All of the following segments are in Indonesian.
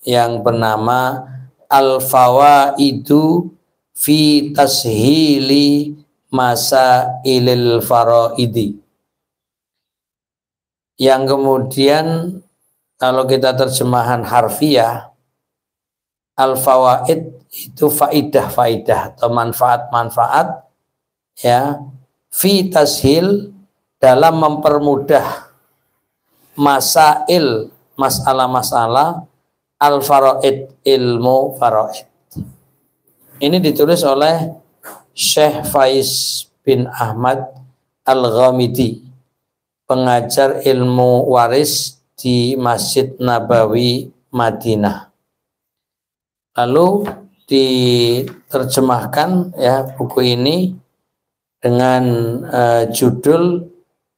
yang bernama Al-Fawaidu fi Tashili Masailil Faraidi, yang kemudian kalau kita terjemahan harfiah, al-fawaid itu faidah-faidah atau manfaat-manfaat, ya, fi tashil dalam mempermudah masail, masalah-masalah, al-faraid, ilmu faraid. Ini ditulis oleh Syekh Faiz bin Ahmad Al-Ghamidi, pengajar ilmu waris di Masjid Nabawi Madinah. Lalu diterjemahkan, ya, buku ini dengan judul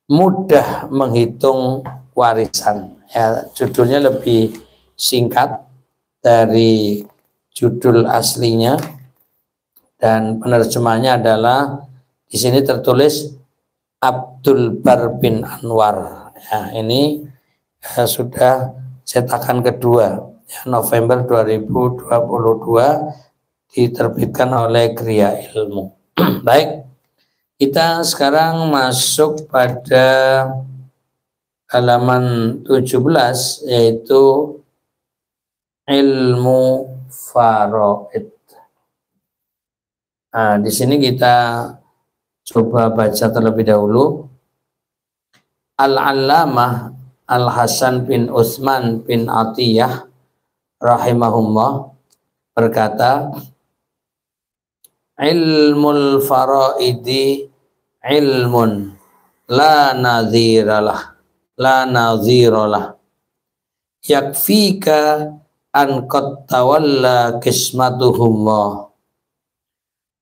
Mudah Menghitung Warisan. Ya, judulnya lebih singkat dari judul aslinya, dan penerjemahnya adalah di sini tertulis Abdul Bar bin Anwar. Ya, ini sudah cetakan kedua, ya, November 2022, diterbitkan oleh Gria Ilmu. Baik, kita sekarang masuk pada halaman 17, yaitu ilmu faraid. Nah, di sini kita coba baca terlebih dahulu. Al-Allamah Al-Hasan bin Utsman bin Atiyah rahimahullah berkata, ilmul faraidi ilmun la nadhiralah, yakfika an qad tawalla qismatuhumma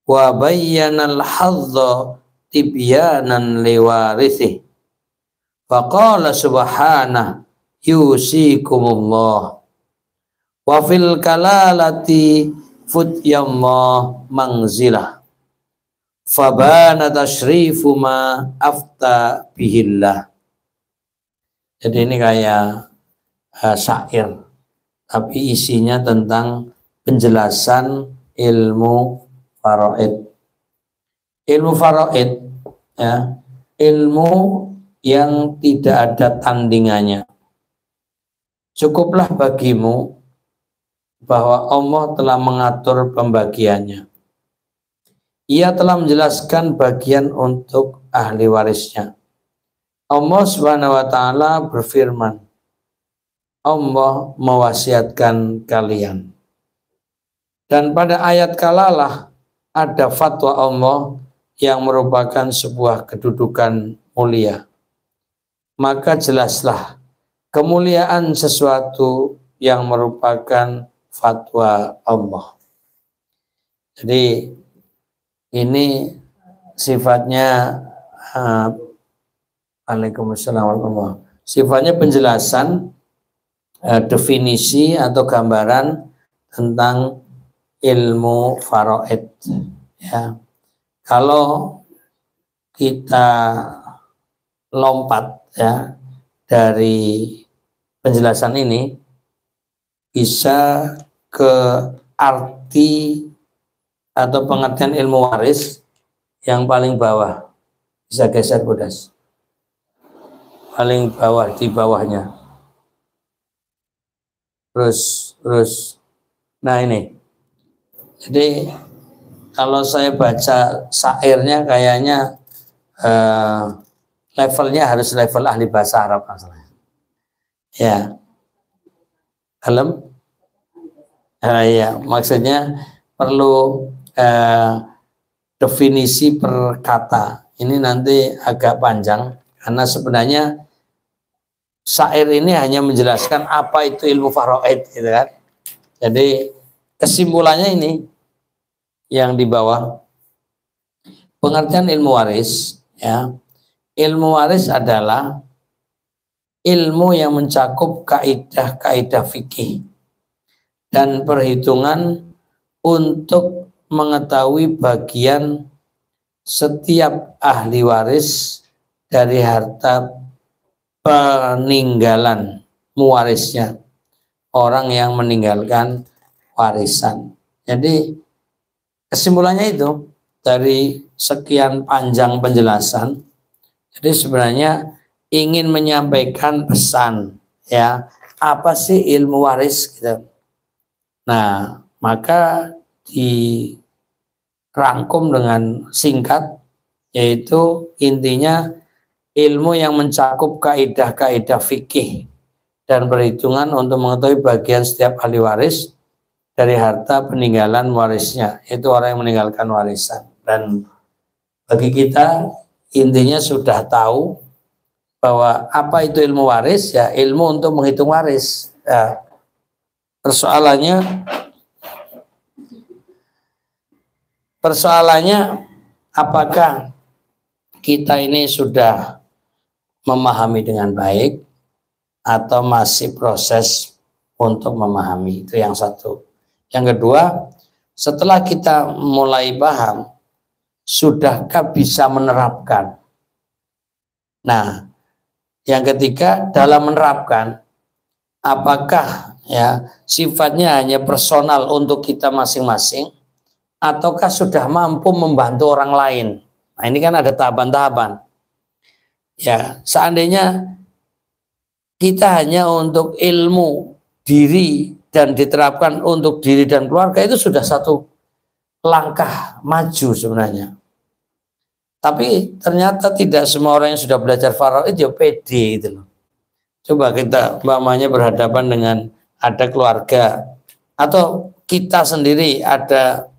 wa bayyana al-hadza tibyanan liwarithih. Faqala subhanahu yusikumullah wa fil kalalati futyamma manzilah fabana tashrifu ma afta bihillah. Jadi ini kayak syair, tapi isinya tentang penjelasan ilmu faraid. Ilmu faraid, ya, ilmu yang tidak ada tandingannya. Cukuplah bagimu bahwa Allah telah mengatur pembagiannya. Ia telah menjelaskan bagian untuk ahli warisnya. Allah Subhanahu wa taala berfirman, Allah mewasiatkan kalian. Dan pada ayat kalalah ada fatwa Allah yang merupakan sebuah kedudukan mulia. Maka jelaslah kemuliaan sesuatu yang merupakan fatwa Allah. Jadi ini sifatnya Waalaikumsalam warahmatullahi wabarakatuh. Sifatnya penjelasan, definisi atau gambaran tentang ilmu faraid. Ya. Kalau kita lompat, ya, dari penjelasan ini bisa ke arti atau pengertian ilmu waris yang paling bawah. Bisa geser, Budas. Paling bawah, di bawahnya. Terus. Nah ini. Jadi kalau saya baca syairnya kayaknya levelnya harus level ahli bahasa Arab masalahnya. Ya. Dalam? Ya, maksudnya perlu definisi per kata. Ini nanti agak panjang karena sebenarnya syair ini hanya menjelaskan apa itu ilmu faraid, gitu kan. Jadi kesimpulannya ini yang di bawah. Pengertian ilmu waris, ya. Ilmu waris adalah ilmu yang mencakup kaidah-kaidah fikih dan perhitungan untuk mengetahui bagian setiap ahli waris dari harta peninggalan muwarisnya orang yang meninggalkan warisan. Jadi kesimpulannya itu dari sekian panjang penjelasan, jadi sebenarnya ingin menyampaikan pesan, ya, apa sih ilmu waris gitu. Nah, maka dirangkum dengan singkat, yaitu intinya ilmu yang mencakup kaidah-kaidah fikih dan perhitungan untuk mengetahui bagian setiap ahli waris dari harta peninggalan warisnya, itu orang yang meninggalkan warisan. Dan bagi kita intinya sudah tahu bahwa apa itu ilmu waris, ya ilmu untuk menghitung waris. Ya, persoalannya apakah kita ini sudah memahami dengan baik atau masih proses untuk memahami. Itu yang satu. Yang kedua, setelah kita mulai paham, sudahkah bisa menerapkan? Nah, yang ketiga, dalam menerapkan, apakah ya sifatnya hanya personal untuk kita masing-masing, ataukah sudah mampu membantu orang lain? Nah, ini kan ada tahapan-tahapan. Ya, seandainya kita hanya untuk ilmu diri dan diterapkan untuk diri dan keluarga, itu sudah satu langkah maju sebenarnya. Tapi ternyata tidak semua orang yang sudah belajar faraid ya pede gitu loh. Coba kita umpamanya berhadapan dengan ada keluarga atau kita sendiri ada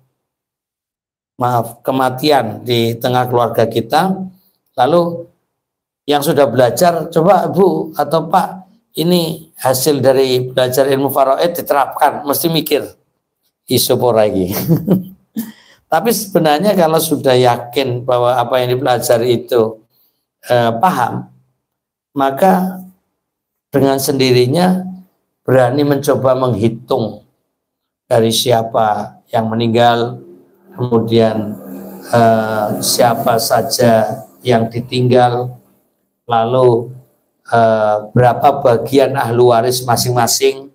kematian di tengah keluarga kita, lalu yang sudah belajar, coba Bu atau Pak, ini hasil dari belajar ilmu faraid diterapkan, mesti mikir isopor lagi. Tapi sebenarnya kalau sudah yakin bahwa apa yang dipelajari itu paham, maka dengan sendirinya berani mencoba menghitung dari siapa yang meninggal, kemudian siapa saja yang ditinggal, lalu berapa bagian ahli waris masing-masing,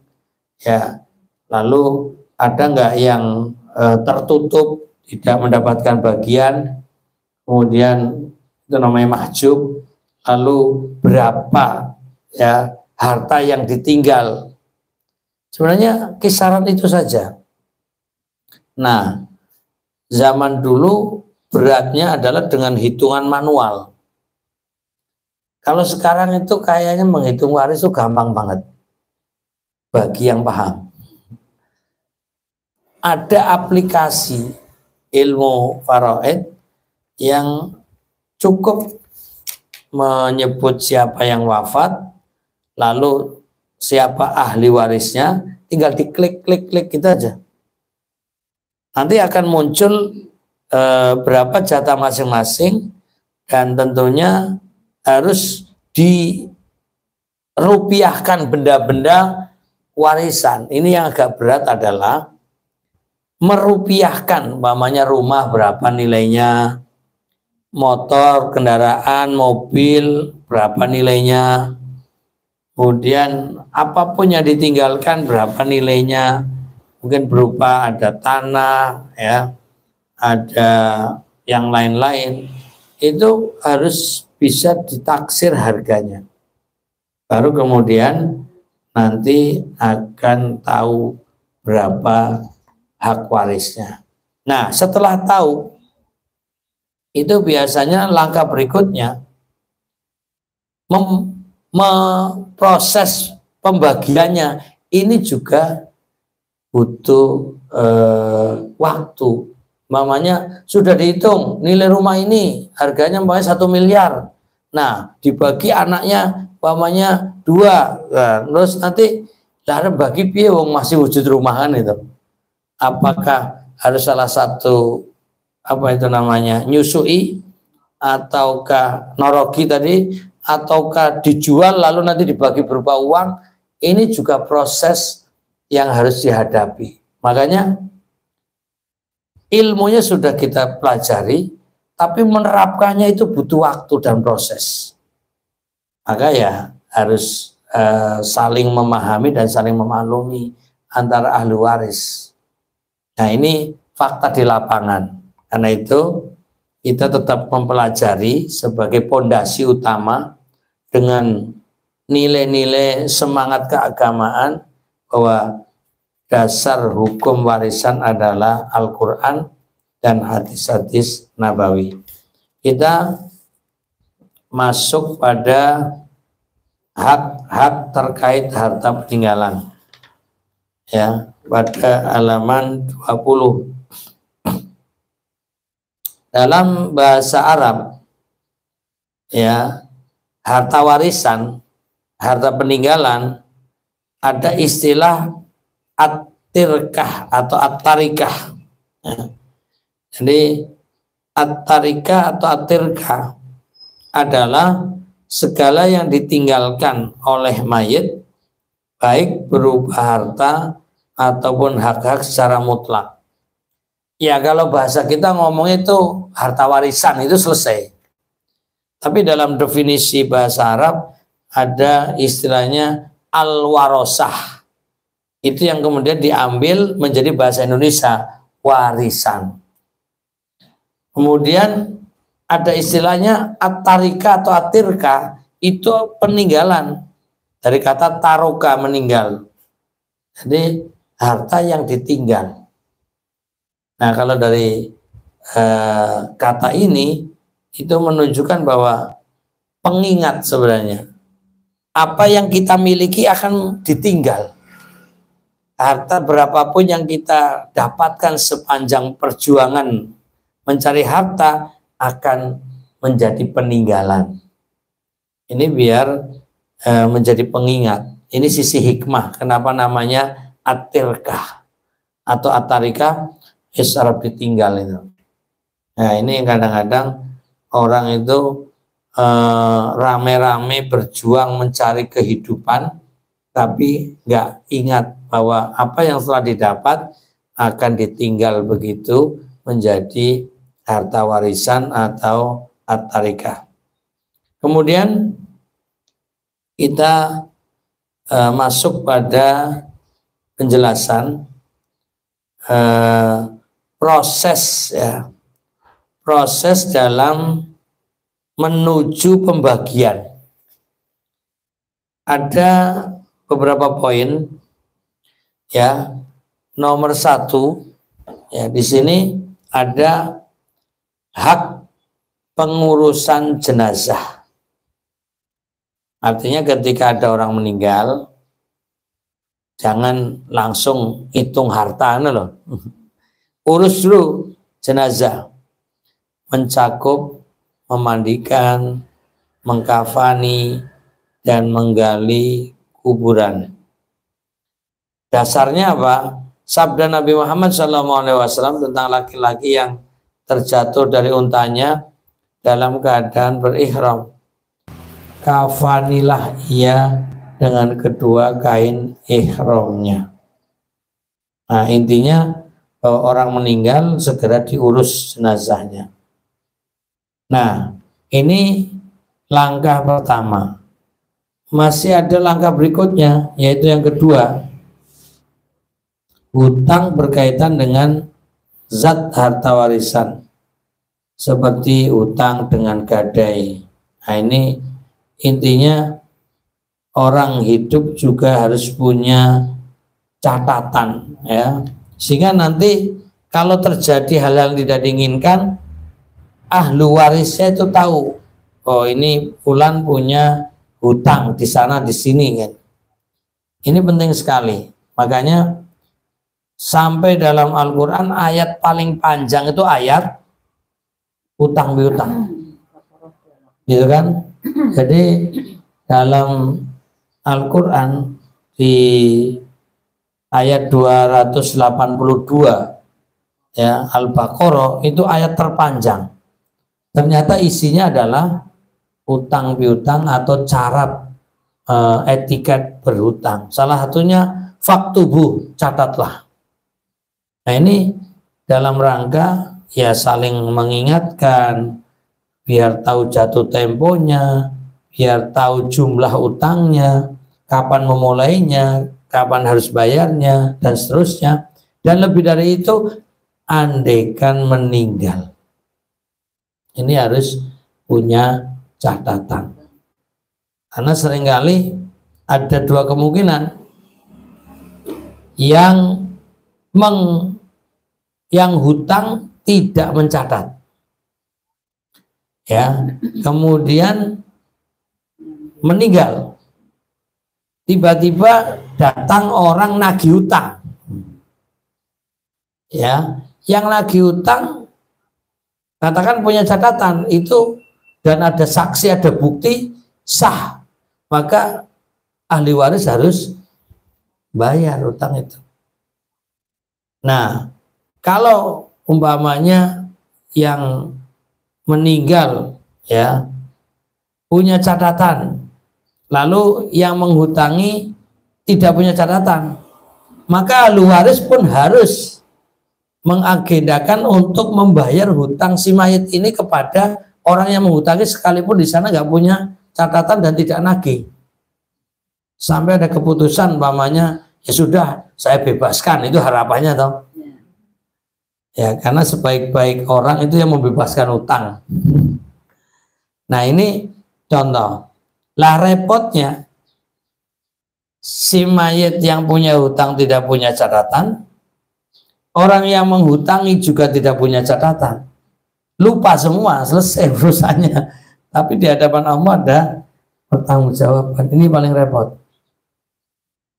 ya, lalu ada nggak yang tertutup, tidak mendapatkan bagian, kemudian itu namanya mahjub, lalu berapa ya harta yang ditinggal. Sebenarnya kisaran itu saja. Nah, zaman dulu beratnya adalah dengan hitungan manual. Kalau sekarang itu kayaknya menghitung waris itu gampang banget bagi yang paham. Ada aplikasi ilmu faraid yang cukup menyebut siapa yang wafat, lalu siapa ahli warisnya, tinggal diklik-klik-klik gitu aja. Nanti akan muncul berapa jatah masing-masing, dan tentunya harus dirupiahkan benda-benda warisan. Ini yang agak berat adalah merupiahkan, umpamanya rumah berapa nilainya, motor, kendaraan, mobil berapa nilainya, kemudian apapun yang ditinggalkan berapa nilainya, mungkin berupa ada tanah, ya, ada yang lain-lain, itu harus bisa ditaksir harganya. Baru kemudian nanti akan tahu berapa hak warisnya. Nah, setelah tahu, itu biasanya langkah berikutnya memproses pembagiannya. Ini juga butuh waktu. Mamanya sudah dihitung nilai rumah ini harganya 1 miliar. Nah, dibagi anaknya mamanya 2. Nah, terus nanti cara bagi piye wong masih wujud rumahan itu. Apakah harus salah satu nyusui, ataukah norogi tadi, ataukah dijual lalu nanti dibagi berupa uang? Ini juga proses yang harus dihadapi. Makanya ilmunya sudah kita pelajari, tapi menerapkannya itu butuh waktu dan proses. Maka ya harus saling memahami dan saling memaklumi antara ahli waris. Nah, ini fakta di lapangan. Karena itu kita tetap mempelajari sebagai pondasi utama dengan nilai-nilai semangat keagamaan bahwa dasar hukum warisan adalah Al-Quran dan hadis-hadis nabawi. Kita masuk pada hak-hak terkait harta peninggalan, ya, pada halaman 20. Dalam bahasa Arab, ya, harta warisan, harta peninggalan, ada istilah at-tirkah atau at-tarikah. Ya. Jadi at-tarikah atau at-tirkah adalah segala yang ditinggalkan oleh mayit, baik berupa harta ataupun hak-hak secara mutlak. Ya, kalau bahasa kita ngomong itu harta warisan itu selesai. Tapi dalam definisi bahasa Arab ada istilahnya al-warosah. Itu yang kemudian diambil menjadi bahasa Indonesia, warisan. Kemudian ada istilahnya at-tarika atau at-tirka, itu peninggalan. Dari kata taroka, meninggal. Jadi harta yang ditinggal. Nah, kalau dari kata ini itu menunjukkan bahwa pengingat sebenarnya apa yang kita miliki akan ditinggal. Harta berapapun yang kita dapatkan sepanjang perjuangan mencari harta akan menjadi peninggalan. Ini biar menjadi pengingat. Ini sisi hikmah kenapa namanya at-tirkah atau at-tarikah. Arab ditinggal itu. Nah, ini kadang-kadang orang itu rame-rame berjuang mencari kehidupan, tapi nggak ingat bahwa apa yang telah didapat akan ditinggal begitu menjadi harta warisan atau at-tarikah. Kemudian kita masuk pada penjelasan proses, ya, proses dalam menuju pembagian. Ada beberapa poin, ya. Nomor 1, ya, di sini ada hak pengurusan jenazah. Artinya ketika ada orang meninggal, jangan langsung hitung harta loh. Urus dulu jenazah, mencakup memandikan, mengkafani, dan menggali kuburan. Dasarnya apa? Sabda Nabi Muhammad SAW tentang laki-laki yang terjatuh dari untanya dalam keadaan berihram. Kafanilah ia dengan kedua kain ihramnya. Nah, intinya bahwa orang meninggal segera diurus jenazahnya. Nah, ini langkah pertama. Masih ada langkah berikutnya, yaitu yang kedua. Hutang berkaitan dengan zat harta warisan, seperti hutang dengan gadai. Nah, ini intinya orang hidup juga harus punya catatan, ya, sehingga nanti kalau terjadi hal yang tidak diinginkan, ahlu warisnya itu tahu, oh ini fulan punya hutang di sana di sini, kan. Ini penting sekali. Makanya sampai dalam Al-Quran ayat paling panjang itu ayat hutang piutang, gitu kan. Jadi dalam Al-Quran di ayat 282, ya, Al-Baqarah, itu ayat terpanjang. Ternyata isinya adalah hutang piutang atau syarat etiket berhutang. Salah satunya faktubu, catatlah. Nah, ini dalam rangka ya saling mengingatkan, biar tahu jatuh temponya, biar tahu jumlah utangnya. kapan memulainya, kapan harus bayarnya, dan seterusnya. Dan lebih dari itu, andaikan meninggal. Ini harus punya catatan. Karena seringkali ada dua kemungkinan. Yang hutang tidak mencatat. Ya, kemudian meninggal. Tiba-tiba datang orang nagih hutang. Ya, yang nagih hutang katakan punya catatan itu dan ada saksi, ada bukti sah, maka ahli waris harus bayar hutang itu. Nah, kalau umpamanya yang meninggal ya punya catatan, lalu yang menghutangi tidak punya catatan, maka ahli waris pun harus mengagendakan untuk membayar hutang si mayit ini kepada orang yang menghutangi, sekalipun di sana nggak punya catatan dan tidak nagih. Sampai ada keputusan umpamanya ya sudah saya bebaskan, itu harapannya toh. Ya, karena sebaik-baik orang itu yang membebaskan hutang. Nah, ini contoh. Lah repotnya si mayit yang punya hutang tidak punya catatan, orang yang menghutangi juga tidak punya catatan. Lupa semua, selesai urusannya. Tapi di hadapan Allah ada pertanggungjawaban. Ini paling repot.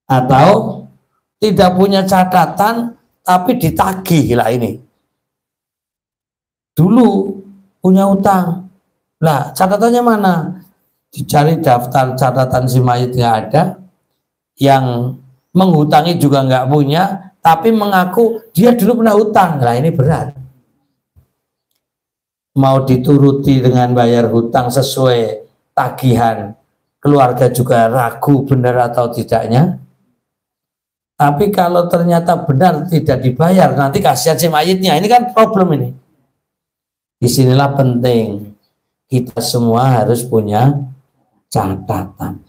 Atau tidak punya catatan tapi ditagih lah ini. Dulu punya hutang. Lah catatannya mana? Dicari daftar catatan si mayit nggak ada. Yang menghutangi juga nggak punya, tapi mengaku dia dulu pernah hutang. Nah ini berat. Mau dituruti dengan bayar hutang sesuai tagihan, keluarga juga ragu benar atau tidaknya. Tapi kalau ternyata benar tidak dibayar, nanti kasihan si mayitnya. Ini kan problem ini. Disinilah penting kita semua harus punya catatan.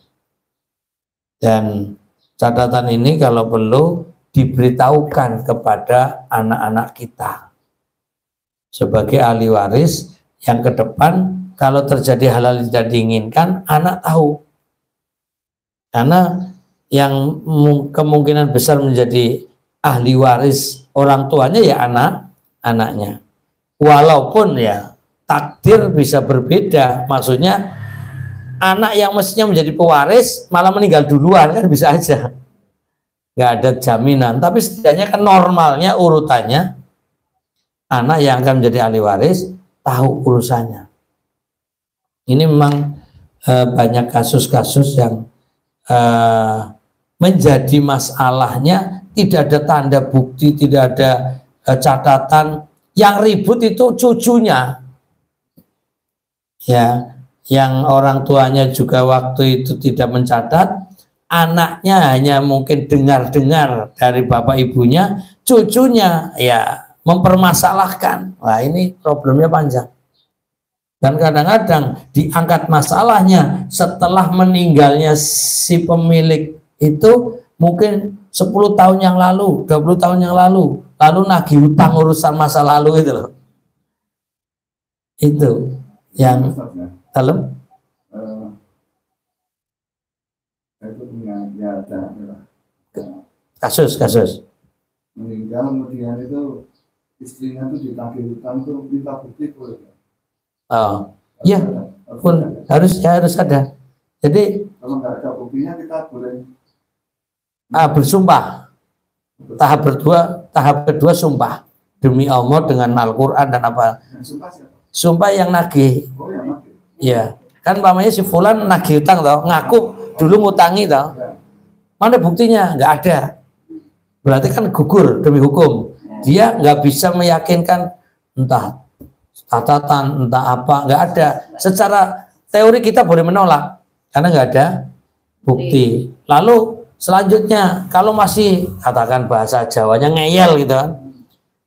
Dan catatan ini kalau perlu diberitahukan kepada anak-anak kita sebagai ahli waris yang ke depan kalau terjadi hal-hal yang tidak diinginkan, anak tahu. Karena yang kemungkinan besar menjadi ahli waris orang tuanya ya anak-anaknya. Walaupun ya takdir bisa berbeda, maksudnya anak yang mestinya menjadi pewaris malah meninggal duluan kan bisa aja. Nggak ada jaminan, tapi setidaknya kan normalnya urutannya anak yang akan menjadi ahli waris tahu urusannya. Ini memang banyak kasus-kasus yang menjadi masalahnya tidak ada tanda bukti, tidak ada catatan. Yang ribut itu cucunya, ya, yang orang tuanya juga waktu itu tidak mencatat, anaknya hanya mungkin dengar-dengar dari bapak ibunya, cucunya ya mempermasalahkan. Wah ini problemnya panjang. Dan kadang-kadang diangkat masalahnya setelah meninggalnya si pemilik itu mungkin 10 tahun yang lalu, 20 tahun yang lalu nagih hutang urusan masa lalu itu loh. Itu yang dalam kasus meninggal kemudian itu istrinya tuh ditagih hutang tuh minta bukti boleh. Oh iya pun harus ada. Jadi kalau nggak ada buktinya kita boleh bersumpah. Tahap kedua sumpah demi Allah dengan Al-Quran dan apa? Sumpah yang nagih. Oh, yang nagih. Ya, kan pamannya si fulan nagih utang toh, ngaku dulu ngutangi toh. Mana buktinya? Nggak ada. Berarti kan gugur demi hukum. Dia nggak bisa meyakinkan entah catatan, entah apa, nggak ada. Secara teori kita boleh menolak karena nggak ada bukti. Lalu selanjutnya kalau masih katakan bahasa Jawanya ngeyel gitu kan,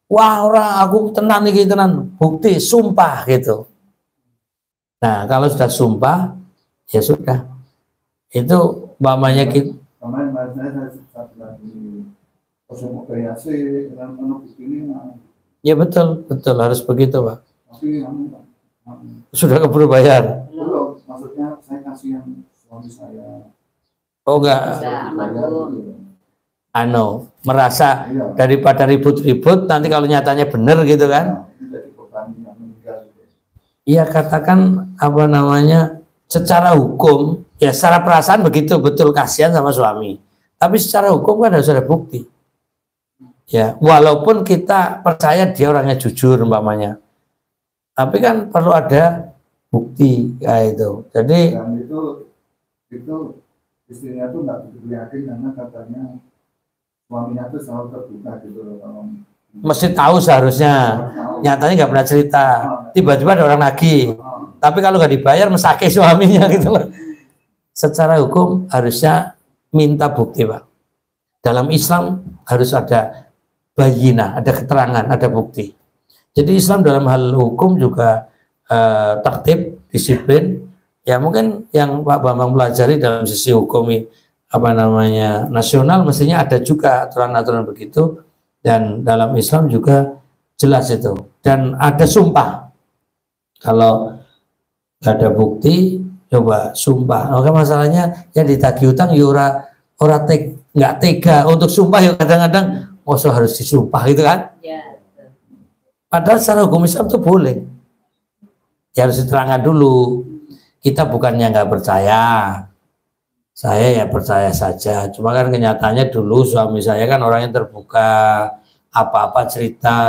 wah orang aku tenan nih tenan, bukti sumpah gitu. Nah kalau sudah sumpah ya sudah, itu umpamanya kita kemarin saya satu lagi mau gaya sih dengan bukti ini. Ya betul harus begitu Pak. Tapi Sudah keburu bayar. belum, maksudnya saya kasih yang suami saya. Oh enggak. Merasa daripada ribut-ribut nanti kalau nyatanya benar gitu kan. Iya katakan apa namanya secara hukum ya secara perasaan begitu betul kasihan sama suami. Tapi secara hukum kan harus ada bukti. Ya, walaupun kita percaya dia orangnya jujur umpamanya. Tapi kan perlu ada bukti kayak itu. Jadi dan itu istrinya tuh nggak begitu yakin karena katanya suaminya tuh selalu terbuka gitu loh kalau mesti tahu seharusnya. Nyatanya nggak pernah cerita. Tiba-tiba ada orang lagi. Tapi kalau nggak dibayar mesake suaminya gitu loh. Secara hukum harusnya minta bukti Pak. Dalam Islam harus ada bayina, ada keterangan, ada bukti. Jadi Islam dalam hal hukum juga tertib, disiplin. Ya mungkin yang Pak Bambang pelajari dalam sisi hukum apa namanya nasional mestinya ada juga aturan-aturan begitu. Dan dalam Islam juga jelas itu. Dan ada sumpah. Kalau ada bukti, coba sumpah. Maka masalahnya yang ditagih utang ya nggak tega untuk sumpah ya kadang-kadang harus disumpah gitu kan? Ya. Padahal secara hukum Islam itu boleh. Ya harus diterangkan dulu. Kita bukannya nggak percaya. Saya ya percaya saja. Cuma kan kenyataannya dulu suami saya kan orang yang terbuka. Apa-apa cerita.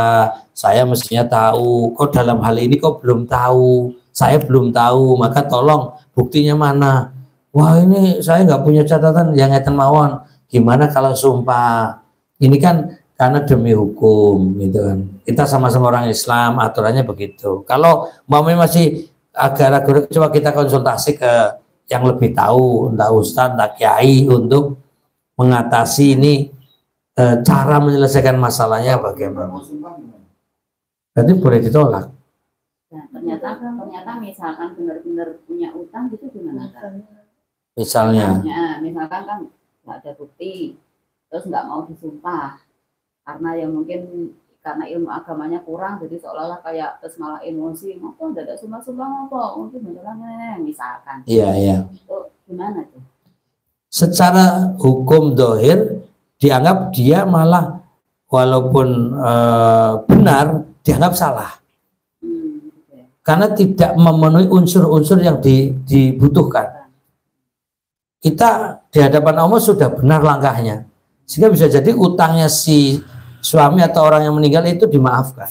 Saya mestinya tahu. Kok dalam hal ini kok belum tahu. Saya belum tahu. Maka tolong buktinya mana. Wah ini saya nggak punya catatan yang ngeten mawon. Gimana kalau sumpah? Ini kan karena demi hukum gitu kan. Kita sama-sama orang Islam, aturannya begitu. Kalau masih agak ragu, coba kita konsultasi ke yang lebih tahu, entah ustadz, entah kiai untuk mengatasi ini cara menyelesaikan masalahnya bagaimana. Berarti boleh ditolak. Nah, ternyata misalkan benar-benar punya utang gitu gimana kan? Misalnya misalkan kan nggak ada bukti, terus nggak mau disumpah karena ya mungkin karena ilmu agamanya kurang, jadi seolah-olah kayak terus malah emosi, ngapa nggak ada sumpah-sumpah ngapa, mungkin beneran misalkan. Iya. Itu gimana tuh? Secara hukum dohir dianggap dia malah walaupun benar dianggap salah. Karena tidak memenuhi unsur-unsur yang dibutuhkan. Kita di hadapan Allah sudah benar langkahnya. Sehingga bisa jadi utangnya si suami atau orang yang meninggal itu dimaafkan.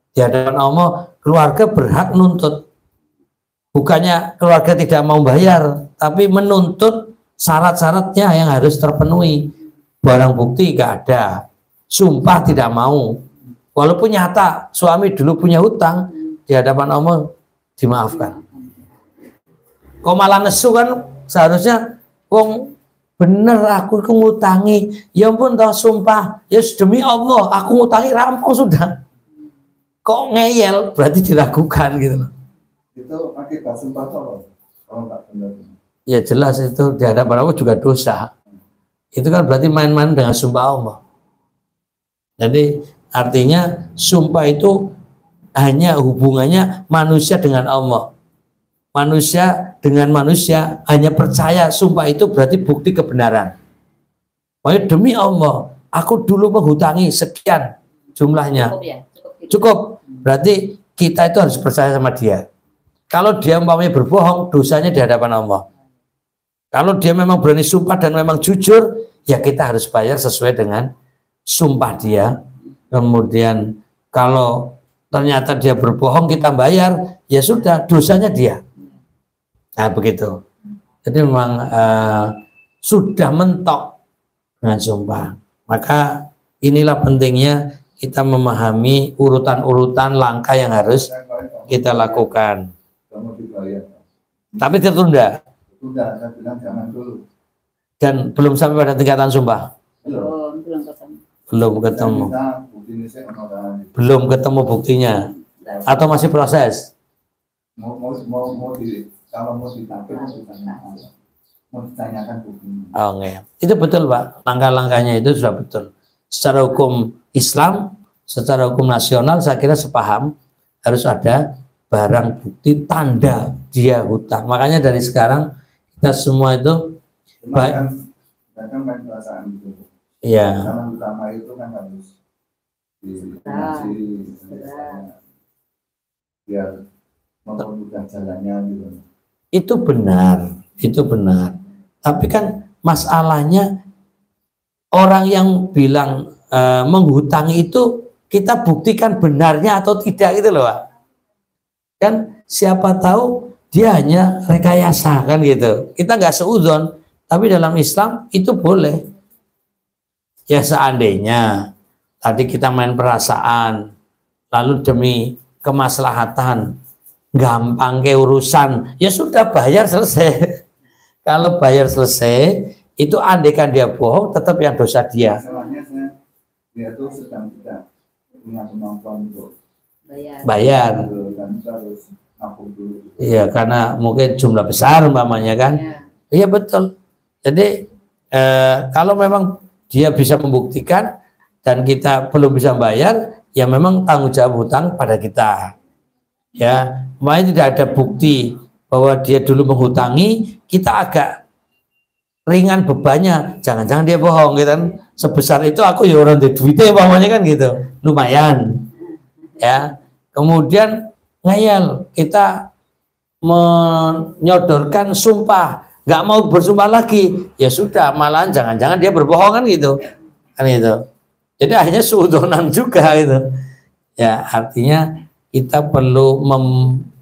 Di hadapan Allah keluarga berhak nuntut. Bukannya keluarga tidak mau bayar, tapi menuntut syarat-syaratnya yang harus terpenuhi. Barang bukti gak ada. Sumpah tidak mau. Walaupun nyata suami dulu punya hutang, di hadapan Allah dimaafkan. Kok malah nesu kan seharusnya wong bener aku ngutangi, ya ampun toh sumpah, ya demi Allah aku ngutangi rampung sudah. Kok ngeyel berarti diragukan gitu. Itu akibat sumpah kalau nggak benar. Ya jelas itu di hadapan Allah juga dosa. Itu kan berarti main-main dengan sumpah Allah. Jadi artinya sumpah itu hanya hubungannya manusia dengan Allah. Manusia dengan manusia hanya percaya sumpah itu berarti bukti kebenaran. Makanya demi Allah, aku dulu menghutangi sekian jumlahnya. Cukup ya? Cukup. Berarti kita itu harus percaya sama dia. Kalau dia umpamanya berbohong, dosanya di hadapan Allah. Kalau dia memang berani sumpah dan memang jujur, ya kita harus bayar sesuai dengan sumpah dia. Kemudian kalau ternyata dia berbohong, kita bayar, ya sudah, dosanya dia. Nah begitu. Jadi memang sudah mentok dengan sumpah. Maka inilah pentingnya kita memahami urutan-urutan langkah yang harus kita lakukan. Tapi tertunda. Saya bilang jangan dulu. Dan belum sampai pada tingkatan sumpah. Belum ketemu. Belum ketemu buktinya. Atau masih proses. Kalau mau ditangkap Mempertanyakan hukum. Oh enggak. Itu betul Pak. Langkah-langkahnya itu sudah betul. Secara hukum Islam, secara hukum nasional saya kira sepaham harus ada barang bukti tanda dia hutang. Makanya dari sekarang kita semua itu Bahkan main perasaan itu. Iya. Karena utama itu kan harus dikasih biar mempermudah jalannya gitu. Itu benar, itu benar. Tapi kan masalahnya orang yang bilang menghutangi itu kita buktikan benarnya atau tidak gitu loh Pak. Kan siapa tahu dia hanya rekayasa kan gitu. Kita nggak seudon, tapi dalam Islam itu boleh. Ya seandainya tadi kita main perasaan, lalu demi kemaslahatan gampang ke urusan, ya sudah bayar selesai. Kalau bayar selesai, itu andaikan dia bohong, tetap yang dosa dia. Masalahnya dia tuh sedang tidak punya kemampuan untuk Bayar. Dan harus nabung dulu. Iya, karena mungkin jumlah besar umpamanya kan. Iya betul. Jadi kalau memang dia bisa membuktikan dan kita belum bisa bayar, ya memang tanggung jawab hutang pada kita. Ya, makanya tidak ada bukti bahwa dia dulu menghutangi, kita agak ringan bebannya. Jangan-jangan dia bohong gitu kan. Sebesar itu aku ya orang di duitnya umpamanya kan gitu. Lumayan. Ya. Kemudian ngayal, kita menyodorkan sumpah, nggak mau bersumpah lagi, ya sudah, malahan jangan-jangan dia berbohong kan gitu, kan itu. Jadi akhirnya suudonan juga gitu. Ya artinya kita perlu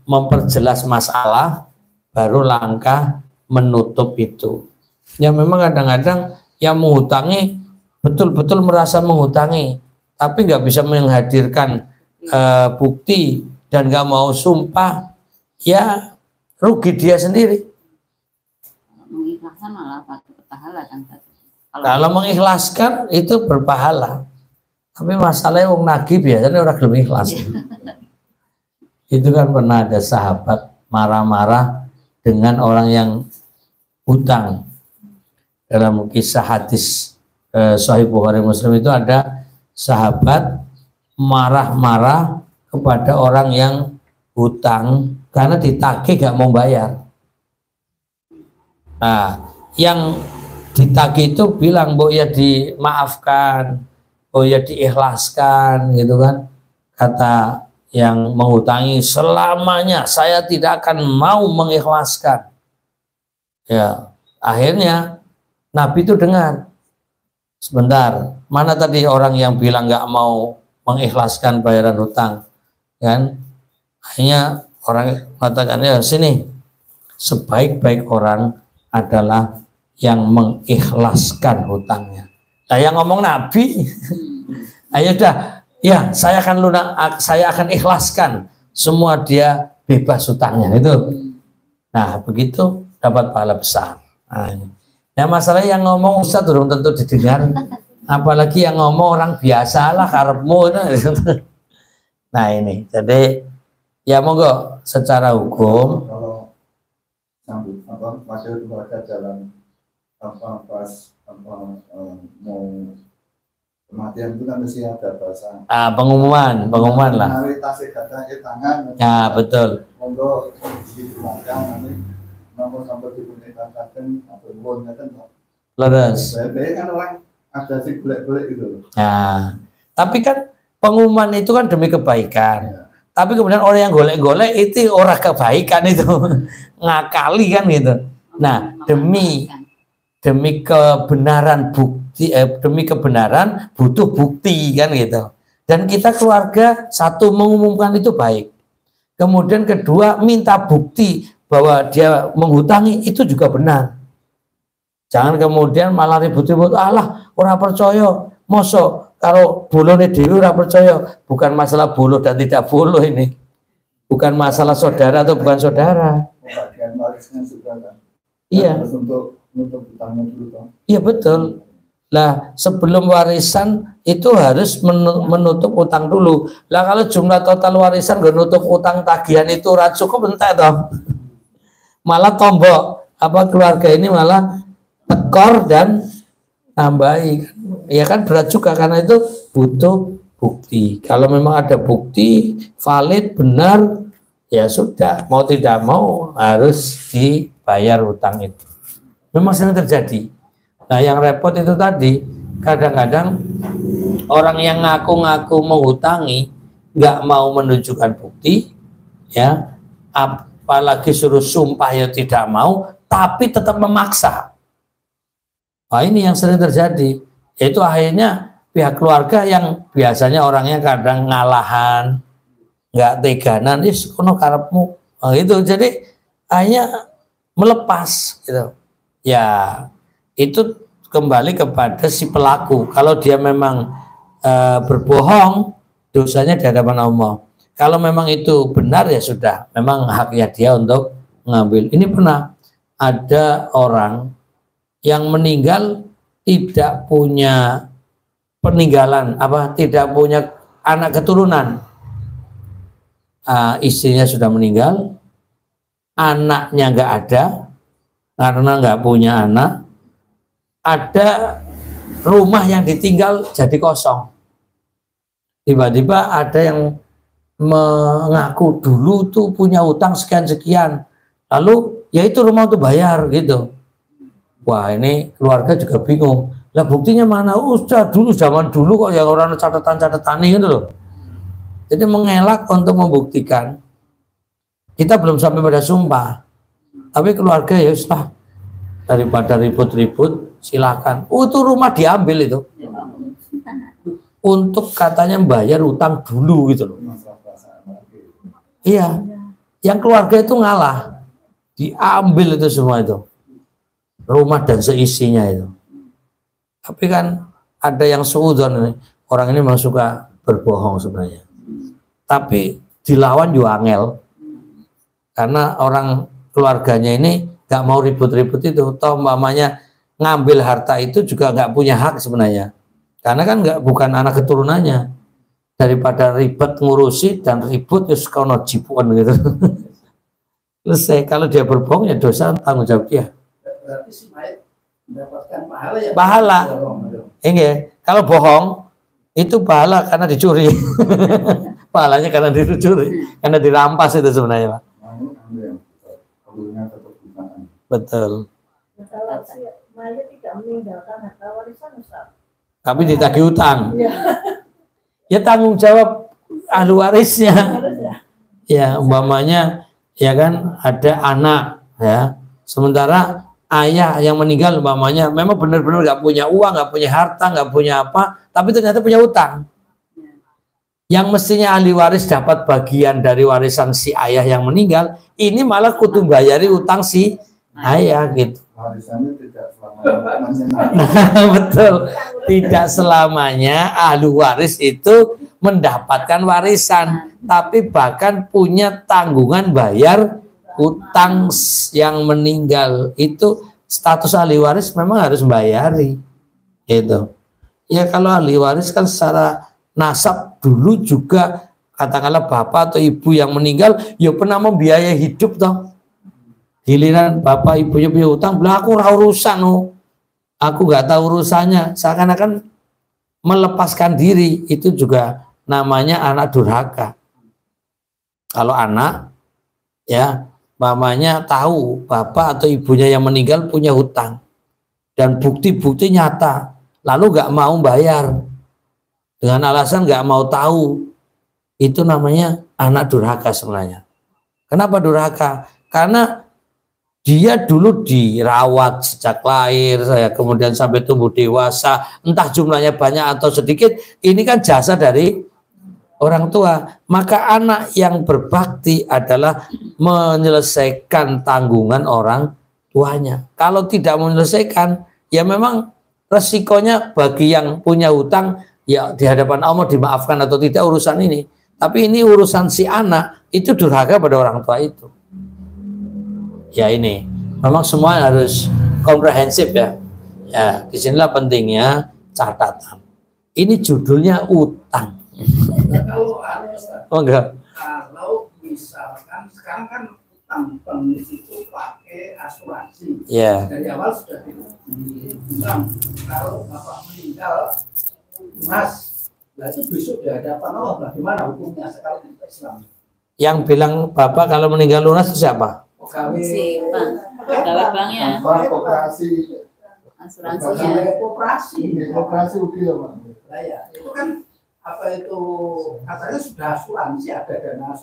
memperjelas masalah, baru langkah menutup itu. Ya memang kadang-kadang yang menghutangi betul-betul merasa menghutangi, tapi nggak bisa menghadirkan bukti dan nggak mau sumpah, ya rugi dia sendiri. Mengikhlaskan malah berpahala kan. Kalau mengikhlaskan itu berpahala, tapi masalahnya wong nagih biasanya orang belum ikhlas. Itu kan pernah ada sahabat marah-marah dengan orang yang hutang. Dalam kisah hadis Sahih Bukhari Muslim itu ada sahabat marah-marah kepada orang yang hutang karena ditagih gak mau bayar. Nah, yang ditagih itu bilang, "Bu ya dimaafkan, oh ya diikhlaskan," gitu kan. Kata yang menghutangi, "Selamanya saya tidak akan mau mengikhlaskan." Ya, akhirnya Nabi itu dengar, "Sebentar, mana tadi orang yang bilang nggak mau mengikhlaskan bayaran hutang?" Kan? Akhirnya orang mengatakan, "Ya sini, sebaik-baik orang adalah yang mengikhlaskan hutangnya." Nah, yang ngomong Nabi, ayo dah, ya saya akan ikhlaskan semua, dia bebas hutangnya itu. Nah begitu dapat pahala besar. Nah masalah yang ngomong Ustaz belum tentu didengar, apalagi yang ngomong orang biasa lah karepmu. Nah ini, jadi ya monggo secara hukum Kalau sambut wakil keluarga jalan pas mau kematian itu kan mesti ada bahasa pengumuman lah. Mari tasik kata tangan. Ya betul. Monggo dikeluarkan nanti nomor sampai dipunyikan atau bonnya kan. Leres. Biasanya kan orang ada sih golek-golek gitu. Nah, tapi kan pengumuman itu kan demi kebaikan. Ya. Tapi kemudian orang yang golek-golek itu orang kebaikan itu ngakali kan gitu. Nah, demi kebenaran bukti, demi kebenaran butuh bukti kan gitu. Dan kita keluarga satu mengumumkan itu baik. Kemudian kedua minta bukti bahwa dia menghutangi itu juga benar. Jangan kemudian malah ribut-ribut, alah orang percaya, mosok kalau bolone dhewe ora percaya. Bukan masalah bolo dan tidak bolo ini. Bukan masalah saudara atau bukan saudara. Bagian warisnya juga kan. Iya. Untuk hutangnya dulu kan. Iya betul. Lah sebelum warisan itu harus menutup utang dulu. Lah kalau jumlah total warisan gak nutup utang tagihan itu ora cukup entek toh. Malah tombok Apa keluarga ini malah tekor dan nambahi. Ya kan berat juga karena itu butuh bukti. Kalau memang ada bukti valid benar, ya sudah, mau tidak mau harus dibayar hutang itu. Memang sering terjadi. Nah, yang repot itu tadi, kadang-kadang orang yang ngaku-ngaku menghutangi nggak mau menunjukkan bukti, ya, apalagi suruh sumpah ya tidak mau, tapi tetap memaksa. Nah, ini yang sering terjadi. Itu akhirnya pihak keluarga yang biasanya orangnya kadang ngalahan, nggak teganan, kono karepmu, nah, gitu. Jadi akhirnya melepas, gitu. Ya, itu kembali kepada si pelaku. Kalau dia memang berbohong, dosanya di hadapan Allah. Kalau memang itu benar ya sudah, memang haknya dia untuk mengambil. Ini pernah ada orang yang meninggal tidak punya peninggalan, tidak punya anak keturunan. Istrinya sudah meninggal, anaknya nggak ada karena nggak punya anak. Ada rumah yang ditinggal jadi kosong. Tiba-tiba ada yang mengaku dulu tuh punya utang sekian-sekian, lalu ya itu rumah untuk bayar gitu. Wah, ini keluarga juga bingung. Lah buktinya mana? Sudah dulu, zaman dulu kok, ya orang catatan-catatan gitu loh. Jadi mengelak untuk membuktikan. Kita belum sampai pada sumpah, tapi keluarga ya sudah, daripada ribut-ribut silakan. Itu rumah diambil itu untuk katanya bayar utang dulu gitu loh. Iya, yang keluarga itu ngalah, diambil itu semua itu, rumah dan seisinya itu. Tapi kan ada yang suudzon, orang ini memang suka berbohong sebenarnya, tapi dilawan juga angel, karena orang keluarganya ini nggak mau ribut-ribut itu. Toh mamanya ngambil harta itu juga nggak punya hak sebenarnya, karena kan bukan anak keturunannya. Daripada ribet ngurusi dan ribut ya kono jipuan gitu. Terus kalau dia berbohong ya dosa tanggung jawab dia. Berarti si mayat mendapatkan pahala ya? Pahala. Iya, kalau bohong itu pahala karena dicuri. Pahalanya karena dicuri, karena dirampas itu sebenarnya, Pak. Betul. Kalau si mayat tidak meninggalkan harta warisan, Ustaz, tapi ditagih utang. Ya tanggung jawab ahli warisnya. Ya umpamanya ya kan ada anak ya, sementara ayah yang meninggal umpamanya memang benar-benar nggak punya uang, nggak punya harta, nggak punya apa, tapi ternyata punya utang. Yang mestinya ahli waris dapat bagian dari warisan si ayah yang meninggal, ini malah kudu bayari utang si ayah gitu. Warisannya tidak selamanya. Betul, tidak selamanya ahli waris itu mendapatkan warisan, tapi bahkan punya tanggungan bayar utang yang meninggal. Itu status ahli waris memang harus membayari itu. Ya kalau ahli waris kan secara nasab dulu juga katakanlah bapak atau ibu yang meninggal ya pernah membiayai hidup toh. Giliran bapak ibunya punya utang, belah aku urusan, aku nggak tahu urusannya, seakan-akan melepaskan diri. Itu juga namanya anak durhaka. Kalau anak ya mamanya tahu bapak atau ibunya yang meninggal punya hutang dan bukti-bukti nyata, lalu nggak mau bayar dengan alasan nggak mau tahu, itu namanya anak durhaka sebenarnya. Kenapa durhaka? Karena dia dulu dirawat sejak lahir, kemudian sampai tumbuh dewasa, entah jumlahnya banyak atau sedikit, ini kan jasa dari orang tua. Maka anak yang berbakti adalah menyelesaikan tanggungan orang tuanya. Kalau tidak menyelesaikan, ya memang resikonya bagi yang punya hutang, ya di hadapan Allah dimaafkan atau tidak urusan ini. Tapi ini urusan si anak, itu durhaka pada orang tua itu. Ya ini, memang semua harus komprehensif ya. Ya, disinilah pentingnya catatan. Ini judulnya utang. Kalau Oh enggak. kalau misalkan sekarang kan penulis itu pakai asuransi. Ya. Dari awal sudah dibilang kalau bapak meninggal lunas, nah itu besok di hadapan Allah bagaimana hukumnya sekarang di Islam? Yang bilang bapak kalau meninggal lunas itu siapa? Pegawai Si bank, pegawai banknya, Bank koperasi, asuransinya. koperasi udah ya Pak. Nah, ya, itu kan apa itu katanya sudah asuransi ada dana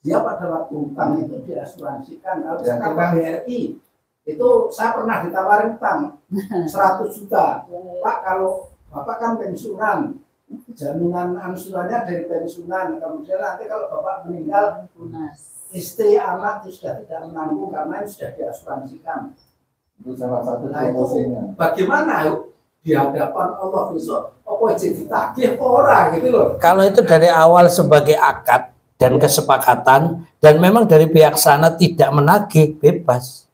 dia pada waktu utang itu diasuransikan. Kalau Ya, sekarang BRI itu saya pernah ditawarin utang 100 juta. Pak, kalau bapak kan pensiunan, jaminan angsurannya dari pensiunan, kemudian nanti kalau bapak meninggal Lunas. istri anak itu sudah tidak menanggung karena sudah diasuransikan. Itu salah satu Nah, itu promosinya. bagaimana di hadapan Allah besok apa jadi tagih orang gitu loh. Kalau itu dari awal sebagai akad dan kesepakatan dan memang dari pihak sana tidak menagih, bebas.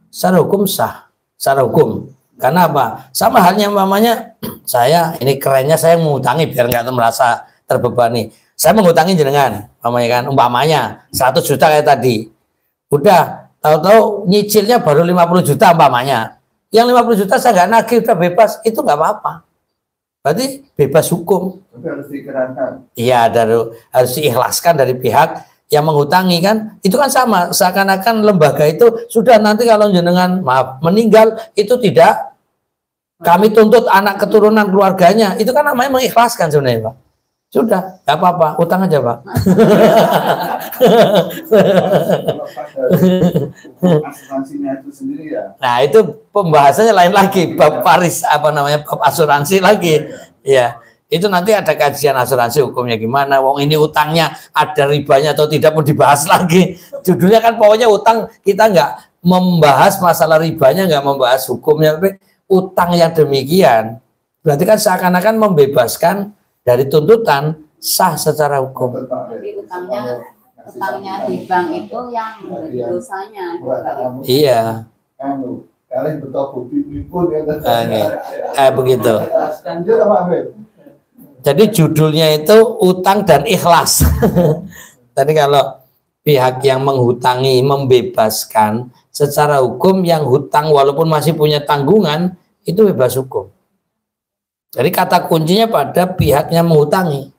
Secara hukum sah, secara hukum. Karena apa? Sama halnya mamanya, saya ini kerennya saya mengutangi biar nggak merasa terbebani. Saya mengutangi jenengan, mamanya kan, umpamanya 100 juta kayak tadi. Udah, tahu-tahu nyicilnya baru 50 juta umpamanya. Yang 50 juta saya nggak nagih, udah bebas, itu nggak apa-apa. Berarti bebas hukum. Tapi harus dikerahkan. Iya, harus diikhlaskan dari pihak yang menghutangi kan. Itu kan sama, seakan-akan lembaga itu sudah nanti kalau jenengan maaf meninggal itu tidak kami tuntut anak keturunan keluarganya. Itu kan namanya mengikhlaskan sebenarnya, Pak. Sudah, nggak apa-apa, utang aja, Pak. Asuransinya itu sendiri ya. Nah, itu pembahasannya lain lagi, bab paris apa namanya, bab asuransi lagi. Ya, itu nanti ada kajian asuransi hukumnya gimana. Wong ini utangnya ada ribanya atau tidak pun dibahas lagi. Judulnya kan pokoknya utang, kita nggak membahas masalah ribanya, nggak membahas hukumnya, tapi utang yang demikian berarti kan seakan-akan membebaskan dari tuntutan, sah secara hukum. Tapi utangnya di bank itu yang dosanya. Iya. Kalian betul bukti pun ya. Begitu. Lanjut apa Habib? Jadi judulnya itu utang dan ikhlas. Tadi kalau pihak yang menghutangi membebaskan secara hukum, yang hutang walaupun masih punya tanggungan itu bebas hukum. Jadi kata kuncinya pada pihak yang menghutangi.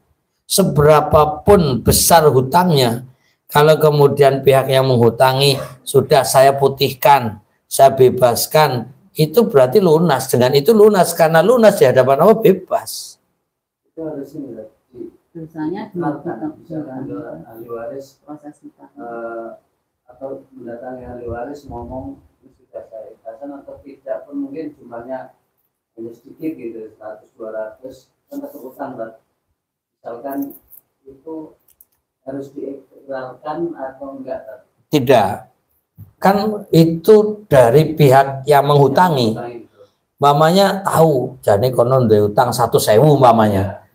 Seberapapun besar hutangnya, kalau kemudian pihak yang menghutangi sudah saya putihkan, saya bebaskan, itu berarti lunas. Dengan itu lunas, karena lunas di hadapan Allah bebas. Itu harus ini Dosanya misalkan ahli waris proses hutang. atau mendatangi ahli waris ngomong sudah saya ikhlaskan atau tidak pun mungkin jumlahnya hanya sedikit gitu 100-200 kan tetap utang kan. Misalkan itu harus diikrarkan atau enggak? Tidak. Kan itu dari pihak yang menghutangi. Mamanya tahu, jadi konon duwe utang 1.000 mamanya.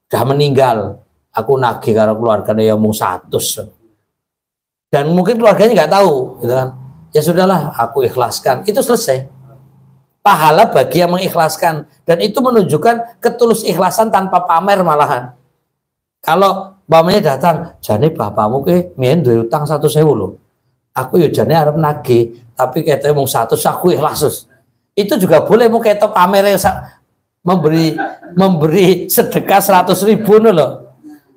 Udah meninggal, aku nagih karo keluarganya yang mau 100. Dan mungkin keluarganya nggak tahu, gitu kan. Ya sudahlah, aku ikhlaskan. Itu selesai. Pahala bagi yang mengikhlaskan, dan itu menunjukkan ketulus ikhlasan tanpa pamer malahan. Kalau mamanya datang, jane bapakmu ke mien duwe utang 1.000 loh. Aku ya jane arep nagih, tapi katanya mau 100 aku ikhlas. Itu juga boleh, mau ketok pamer memberi sedekah 100.000 loh.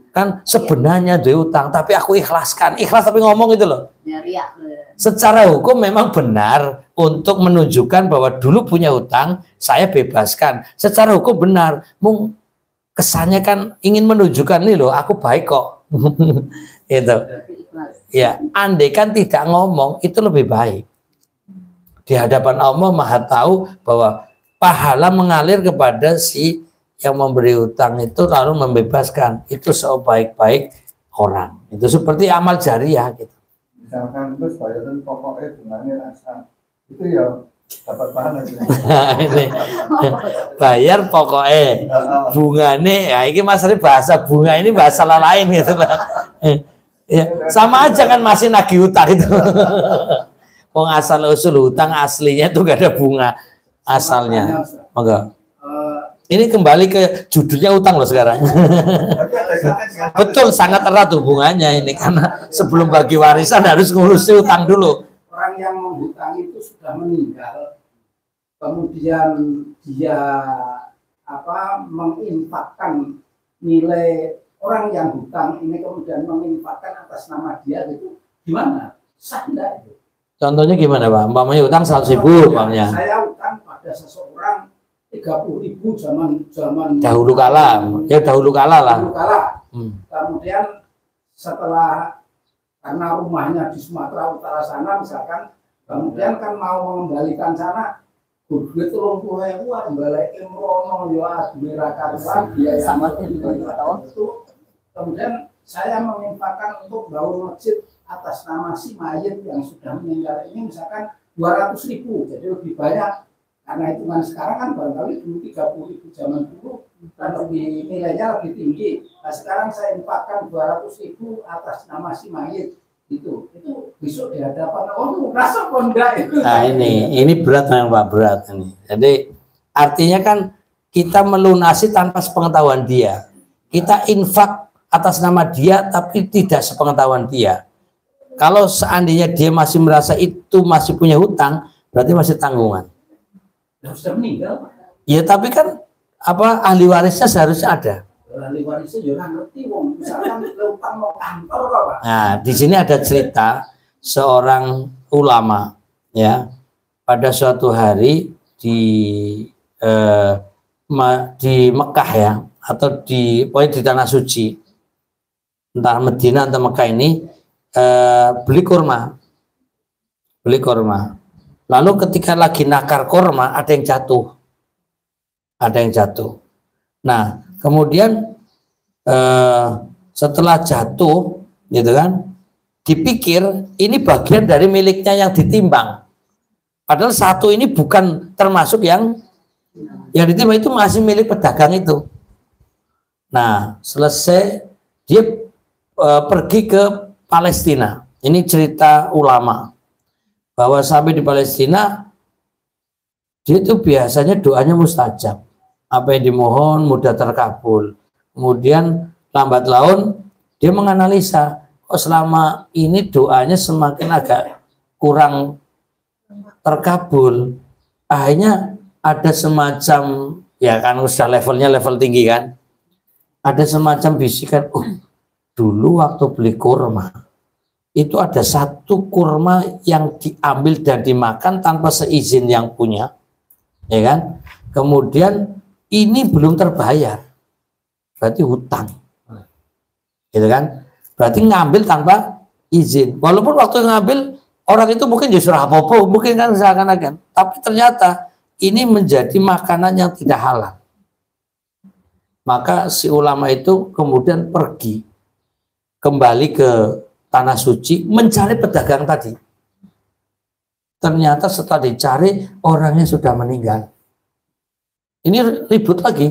Kan sebenarnya duwe utang, tapi aku ikhlaskan. Ikhlas tapi ngomong itu loh. Secara hukum memang benar untuk menunjukkan bahwa dulu punya utang, saya bebaskan. Secara hukum benar. Kesannya kan ingin menunjukkan nih loh, aku baik kok. Itu. Ya, andai kan tidak ngomong itu lebih baik. Di hadapan Allah Maha tahu bahwa pahala mengalir kepada si yang memberi utang itu lalu membebaskan. Itu sebaik-baik orang. Itu seperti amal jariah gitu. Misalkan terus bayaran pokoknya bunganya rasa itu ya dapat pahala. Ini bayar pokoknya bunganya ya ini masalah bahasa bunga ini bahasa lain gitu lah. Ya, sama aja kan masih nagih utang itu. Wong asal usul hutang aslinya itu gak ada bunga asalnya. Monggo. Ini kembali ke judulnya utang loh sekarang. Betul, sangat erat hubungannya ini karena sebelum bagi warisan harus ngurusi utang dulu. Orang yang menghutang itu sudah meninggal, kemudian dia menginfakkan nilai orang yang hutang ini, kemudian menginfakkan atas nama dia, gitu, gimana? Sah enggak itu? Contohnya gimana Pak? Umpamanya utang 100.000 umpamanya. Saya utang pada seseorang 30.000 zaman Dahulu kala, ya dahulu kala lah. dahulu kala. Kemudian setelah, karena rumahnya di Sumatera Utara sana misalkan, kemudian kan mau mengembalikan sana, duit 30.000 balik imrono ya admira karuan biaya Sama itu. Kemudian saya menginfakkan untuk bangun masjid atas nama si mayit yang sudah meninggal ini misalkan 200.000, jadi lebih banyak karena hitungan sekarang kan barangkali dulu 30.000 zaman dulu kan lebih nilainya lebih tinggi. Nah sekarang saya infakkan 200.000 atas nama si mayit itu besok di hadapan rasa konda itu. Nah ini berat memang Pak, berat ini. Jadi artinya kan kita melunasi tanpa sepengetahuan dia. Kita infak atas nama dia tapi tidak sepengetahuan dia. Kalau seandainya dia masih merasa itu masih punya hutang, berarti masih tanggungan. Sudah meninggal. Ya tapi kan ahli warisnya seharusnya ada. Ahli warisnya juga ngerti wong, misalkan utang mau kantor kok Pak. Nah, di sini ada cerita seorang ulama ya. Pada suatu hari di Mekah ya, atau pokoknya di tanah suci, entah Medina atau Mekah ini, beli kurma. Lalu ketika lagi nakar kurma ada yang jatuh. Nah kemudian setelah jatuh gitu kan, dipikir ini bagian dari miliknya yang ditimbang, padahal satu ini bukan termasuk yang ditimbang, itu masih milik pedagang itu. Nah selesai dia pergi ke Palestina. Ini cerita ulama bahwa sampai di Palestina dia itu biasanya doanya mustajab, apa yang dimohon mudah terkabul. Kemudian lambat laun dia menganalisa, kok selama ini doanya semakin agak kurang terkabul. Akhirnya ada semacam, ya kan sudah levelnya level tinggi kan, ada semacam bisikan, dulu waktu beli kurma itu ada satu kurma yang diambil dan dimakan tanpa seizin yang punya, ya kan? Kemudian ini belum terbayar, berarti hutang, gitu kan? Berarti ngambil tanpa izin. Walaupun waktu ngambil orang itu mungkin justru apa-apa, mungkin kan seakan-akan, tapi ternyata ini menjadi makanan yang tidak halal. Maka si ulama itu kemudian pergi kembali ke tanah suci mencari pedagang tadi. Ternyata setelah dicari orangnya sudah meninggal. Ini ribut lagi,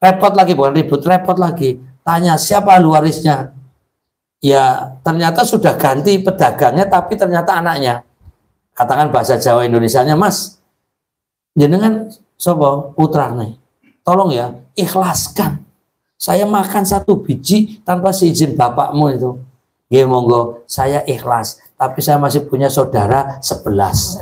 repot lagi, bukan ribut, repot lagi. Tanya siapa ahli warisnya? Ya ternyata sudah ganti pedagangnya, tapi ternyata anaknya. Katakan bahasa Jawa Indonesianya, Mas, jenengan sopo putrane, tolong ya ikhlaskan. Saya makan 1 biji tanpa seizin bapakmu itu. Ya monggo, saya ikhlas, tapi saya masih punya saudara 11.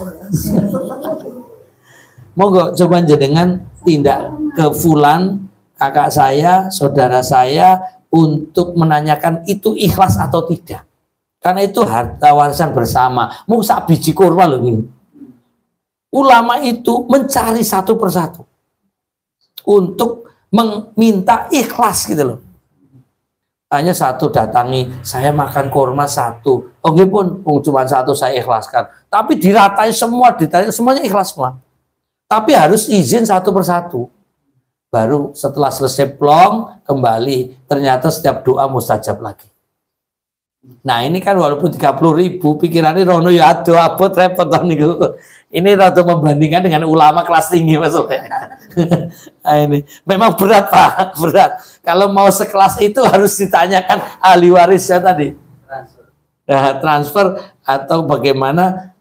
Monggo coba jenengan tindak ke fulan, kakak saya, saudara saya, untuk menanyakan itu ikhlas atau tidak. Karena itu harta warisan bersama. Mau sak biji kurma loh ini. Ulama itu mencari satu persatu untuk meminta ikhlas gitu loh. Hanya satu datangi, saya makan kurma 1. Oke pun, cuma 1 saya ikhlaskan. Tapi diratai semua, ditanya semuanya ikhlas semua. Tapi harus izin satu persatu. Baru setelah selesai plong, kembali. Ternyata setiap doa mustajab lagi. Nah ini kan walaupun 30.000, pikirannya rono ya aduh abot repot. Ini rada membandingkan dengan ulama kelas tinggi maksudnya. Nah, ini memang berat Pak, berat. Kalau mau sekelas itu harus ditanyakan ahli warisnya tadi. Transfer atau bagaimana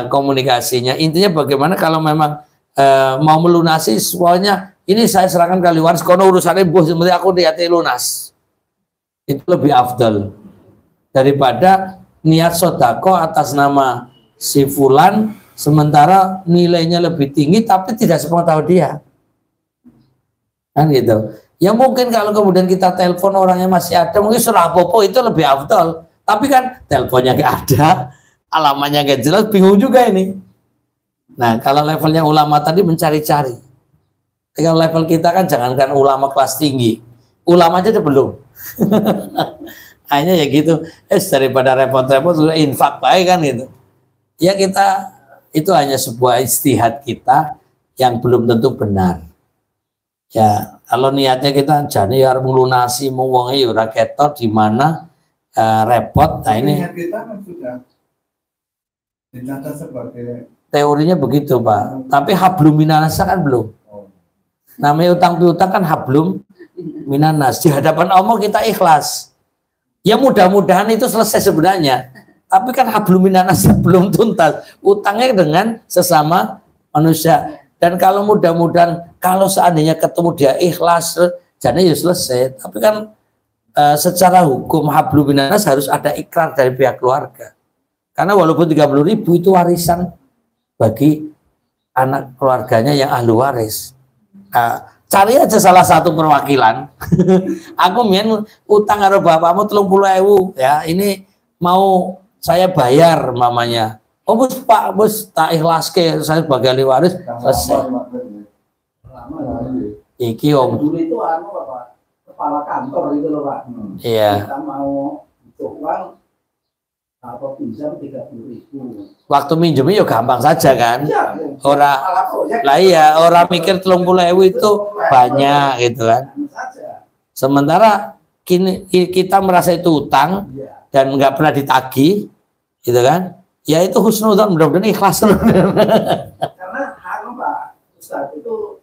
komunikasinya. Intinya bagaimana kalau memang mau melunasi semuanya ini saya serahkan ke ahli waris, kono urusannya bos, seperti aku niatnya lunas. Itu lebih afdal daripada niat sodako atas nama si fulan, sementara nilainya lebih tinggi tapi tidak sepengetahuan dia. Kan gitu. Ya mungkin kalau kemudian kita telepon orangnya masih ada, mungkin surah popo itu lebih afdal. Tapi kan teleponnya nggak ada, alamatnya nggak jelas, bingung juga ini. Nah, kalau levelnya ulama tadi mencari-cari. Kalau level kita kan jangankan ulama kelas tinggi, ulama aja belum. Hanya ya gitu. Daripada repot-repot sudah infak baik kan gitu. Ya kita itu hanya sebuah istihad kita yang belum tentu benar. Ya, kalau niatnya kita jadi harus melunasi mewongi ora ketok di mana repot. Nah ini kita kan sudah dicatat sebagai teorinya begitu Pak, tapi hablum minanasa kan belum. Namanya utang piutang kan hablum minanas. Di hadapan Allah kita ikhlas. Ya mudah-mudahan itu selesai sebenarnya. Tapi kan hablum minanas belum tuntas. Utangnya dengan sesama manusia. Dan kalau mudah-mudahan kalau seandainya ketemu dia ikhlas, jadi ya selesai. Tapi kan secara hukum hablum minanas harus ada ikrar dari pihak keluarga. Karena walaupun 30.000 itu warisan bagi anak keluarganya yang ahli waris. Cari aja salah satu perwakilan. Aku main utang karo bapakmu 30.000 ya, ini mau saya bayar mamanya. Oh bos Pak, bos tak ikhlas ke saya sebagai ahli waris selesai. Iki om. Dulu itu Pak, kepala kantor itu loh Pak. Iya. Kita mau butuh uang apa pinjam 30.000. Waktu minjemnya ya gampang saja kan. Ya, Orang lah iya, orang mikir 30.000 itu banyak gitu kan. Sementara kita merasa itu utang dan nggak pernah ditagih, gitu kan? Ya itu husnudzon, mudah-mudahan ikhlas. Karena Pak Ustaz itu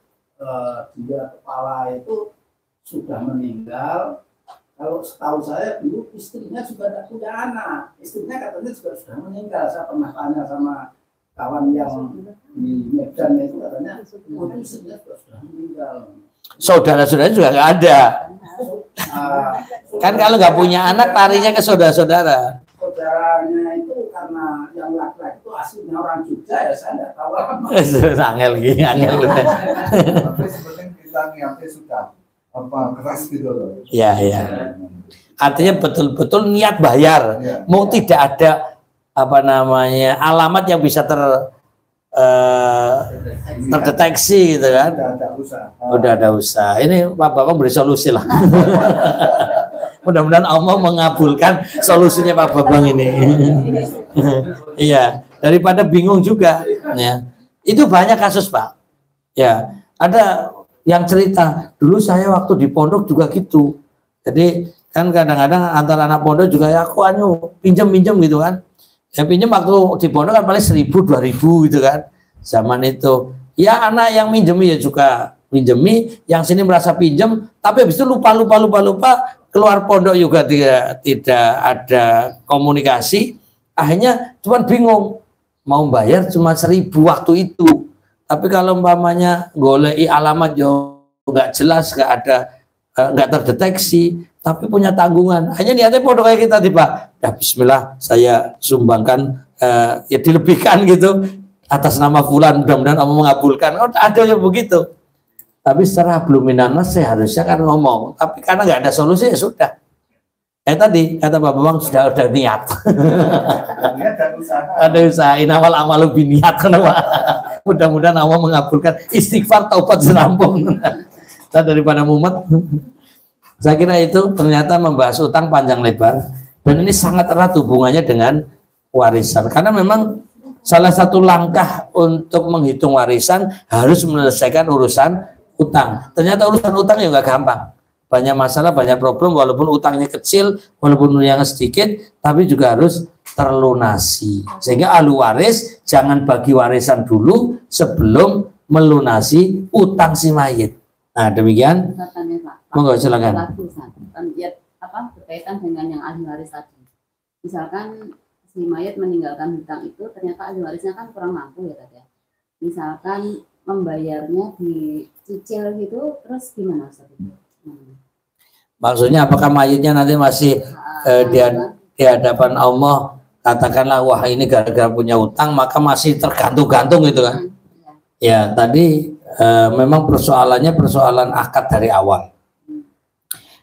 dia kepala itu sudah meninggal. Kalau setahu saya dulu istrinya juga tidak punya anak. Istrinya katanya juga sudah meninggal. Saya pernah tanya sama kawan yang di Medan itu katanya, istrinya sudah meninggal. Saudara-saudara juga nggak ada. Kan kalau nggak punya anak larinya ke saudara-saudara. Saudaranya itu karena yang laki-laki itu aslinya orang Jogja ya saya tidak tahu. Angel gini, angel. tapi sebenarnya kita niatnya sudah keras gitu loh. Iya, iya. Artinya betul-betul niat bayar. Ya. Mau tidak ada apa namanya alamat yang bisa terdeteksi gitu kan. Udah ada usaha. Udah ada usaha. Ini Bapak beri solusi lah. Mudah-mudahan Allah mengabulkan solusinya Pak Babang ini. Iya, daripada bingung juga. Ya. Itu banyak kasus Pak. Ya, ada yang cerita dulu saya waktu di pondok juga gitu. Jadi kan kadang-kadang antara anak pondok juga ya aku pinjam gitu kan. Ya pinjam waktu di pondok kan paling 1.000 2.000 gitu kan. Zaman itu ya anak yang minjemi ya juga minjemi, yang sini merasa pinjam, tapi habis itu lupa keluar pondok juga tidak ada komunikasi. Akhirnya cuma bingung mau bayar cuma 1.000 waktu itu. Tapi kalau umpamanya golei alamat yo nggak jelas, nggak ada, nggak terdeteksi, tapi punya tanggungan. Hanya niatnya pondok kayak kita Pak. Ya Bismillah, saya sumbangkan ya dilebihkan gitu atas nama fulan, mudah-mudahan Allah mengabulkan. Oh, ada yang begitu. Tapi secara belum minanas seharusnya kan ngomong. Tapi karena nggak ada solusi ya sudah. Tadi kata Pak Bambang sudah niat. Ada usaha. Inawal amalu biniat. Mudah-mudahan Allah mengabulkan istighfar taubat serampung. Saya daripada mumet. Saya kira itu ternyata membahas utang panjang lebar. Dan ini sangat erat hubungannya dengan warisan. Karena memang salah satu langkah untuk menghitung warisan harus menyelesaikan urusan utang. Ternyata urusan utang ya nggak gampang. Banyak masalah, banyak problem, walaupun utangnya kecil, walaupun yang sedikit, tapi juga harus terlunasi. Sehingga ahli waris jangan bagi warisan dulu sebelum melunasi utang si mayit. Nah demikian. Monggo silakan. Berkaitan dengan yang ahli waris tadi. Misalkan si mayat meninggalkan hutang itu, ternyata ahli warisnya kan kurang mampu ya tadi ya. Misalkan membayarnya dicicil gitu, terus gimana Ustaz? Maksudnya apakah mayitnya nanti masih di hadapan Allah, katakanlah wah ini gara-gara punya utang maka masih tergantung-gantung gitu kan? Ya tadi memang persoalannya persoalan akad dari awal.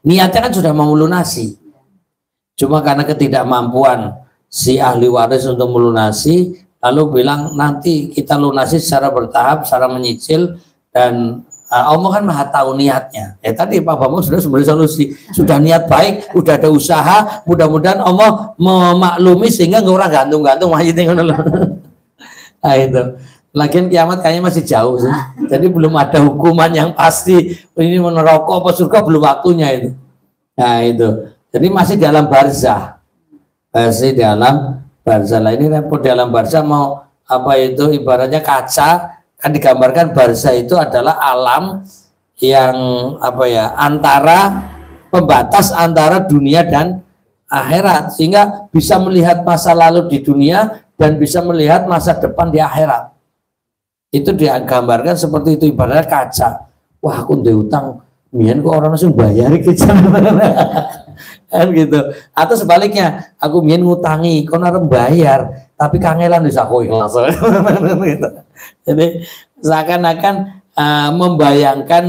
Niatnya kan sudah mau melunasi, cuma karena ketidakmampuan si ahli waris untuk melunasi, lalu bilang nanti kita lunasi secara bertahap, secara menyicil, dan Allah kan maha tahu niatnya. Ya tadi Pak Bambang sudah memberi solusi, sudah niat baik, sudah ada usaha, mudah-mudahan Allah memaklumi sehingga nggak orang gantung-gantung mayitnya. Nah itu. Lagian kiamat kayaknya masih jauh sih. Jadi belum ada hukuman yang pasti ini neraka apa surga, belum waktunya itu. Nah itu. Jadi masih dalam barzah. Masih dalam barzah. Lah ini repot dalam barzah mau apa itu ibaratnya kaca, kan digambarkan barzah itu adalah alam yang apa ya, antara pembatas antara dunia dan akhirat, sehingga bisa melihat masa lalu di dunia dan bisa melihat masa depan di akhirat. Itu digambarkan seperti itu, ibaratnya kaca. Wah, aku udah utang, mian kok orang langsung bayar gitu. Kan gitu. Atau sebaliknya, aku mian ngutangi, kok orang bayar, tapi kangelan bisa aku ikhlas. Gitu. Jadi seakan-akan membayangkan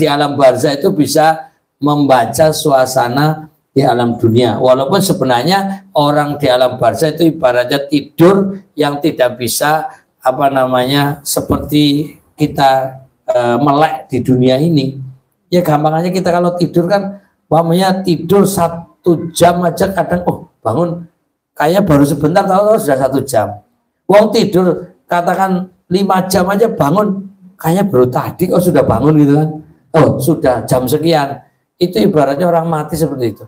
di alam barzah itu bisa membaca suasana di alam dunia. Walaupun sebenarnya orang di alam barzah itu ibaratnya tidur yang tidak bisa apa namanya seperti kita melek di dunia ini. Ya gampangannya kita kalau tidur kan umpamanya tidur 1 jam aja kadang bangun kayaknya baru sebentar, tahu sudah 1 jam. Wong tidur katakan 5 jam aja bangun kayaknya baru tadi kok sudah bangun gitu kan. Oh sudah jam sekian. Itu ibaratnya orang mati seperti itu.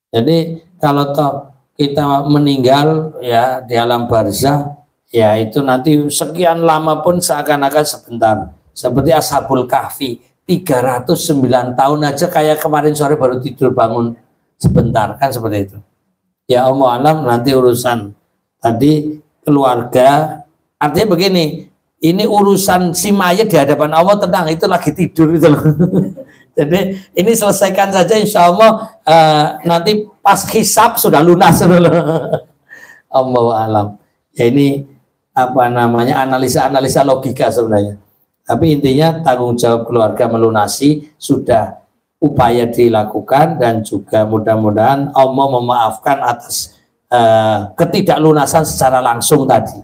Jadi kalau toh kita meninggal ya di alam barzah, ya itu nanti sekian lama pun seakan-akan sebentar. Seperti Ashabul Kahfi, 309 tahun aja kayak kemarin sore baru tidur bangun sebentar, kan seperti itu. Ya Allah alam nanti urusan tadi keluarga, artinya begini, ini urusan si mayat di hadapan Allah, tenang itu lagi tidur gitu loh. Jadi ini selesaikan saja insya Allah, nanti pas hisab sudah lunas. Allah alam. Ya ini apa namanya analisa logika sebenarnya. Tapi intinya tanggung jawab keluarga melunasi sudah upaya dilakukan dan juga mudah-mudahan Allah memaafkan atas ketidaklunasan secara langsung tadi.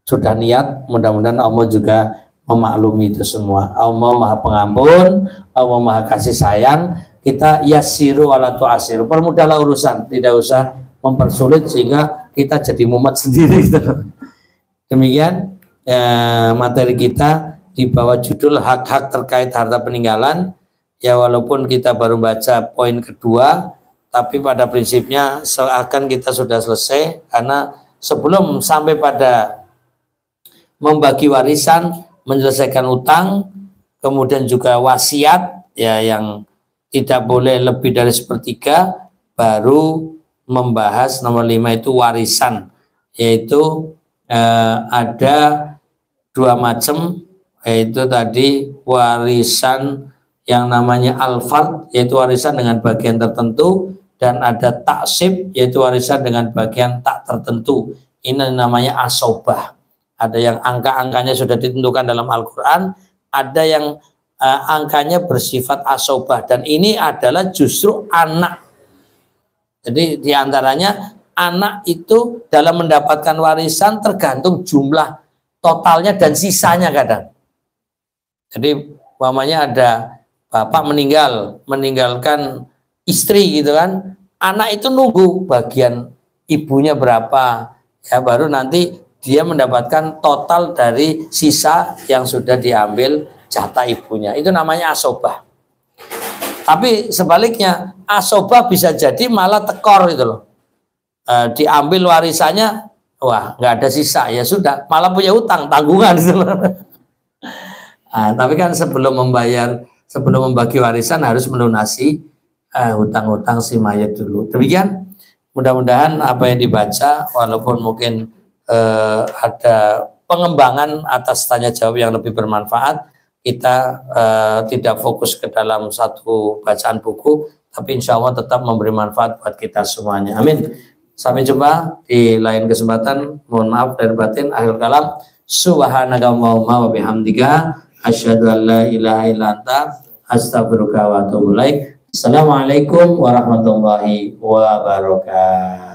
Sudah niat, mudah-mudahan Allah juga memaklumi itu semua. Allah Maha Pengampun, Allah Maha Kasih Sayang. Kita yassiru wala tu'assiru, permudahlah urusan, tidak usah mempersulit sehingga kita jadi mumet sendiri. Demikian materi kita di bawah judul hak-hak terkait harta peninggalan. Ya walaupun kita baru baca poin kedua, tapi pada prinsipnya seakan kita sudah selesai, karena sebelum sampai pada membagi warisan, menyelesaikan utang, kemudian juga wasiat ya yang tidak boleh lebih dari 1/3, baru membahas nomor 5 itu warisan, yaitu ada 2 macam, yaitu tadi warisan yang namanya al-fard, yaitu warisan dengan bagian tertentu, dan ada taksib, yaitu warisan dengan bagian tak tertentu. Ini namanya asobah. Ada yang angka-angkanya sudah ditentukan dalam Al-Quran, ada yang angkanya bersifat asobah, dan ini adalah justru anak. Jadi diantaranya anak itu dalam mendapatkan warisan tergantung jumlah totalnya dan sisanya kadang. Jadi umpamanya ada bapak meninggalkan istri gitu kan, anak itu nunggu bagian ibunya berapa, ya baru nanti dia mendapatkan total dari sisa yang sudah diambil jatah ibunya. Itu namanya asobah. Tapi sebaliknya, asobah bisa jadi malah tekor gitu loh. Diambil warisannya, wah nggak ada sisa, ya sudah, malah punya utang tanggungan gitu loh. Tapi kan sebelum membagi warisan harus melunasi hutang-hutang si mayat dulu. Demikian, mudah-mudahan apa yang dibaca, walaupun mungkin ada pengembangan atas tanya jawab yang lebih bermanfaat. Kita tidak fokus ke dalam satu bacaan buku, tapi insya Allah tetap memberi manfaat buat kita semuanya. Amin. Sampai jumpa di lain kesempatan. Mohon maaf dari batin. Akhir kalam. Subhanakallahumma wa bihamdika asyhadu an la ilaha illa anta astaghfiruka wa atubu ilaik. Assalamualaikum warahmatullahi wabarakatuh.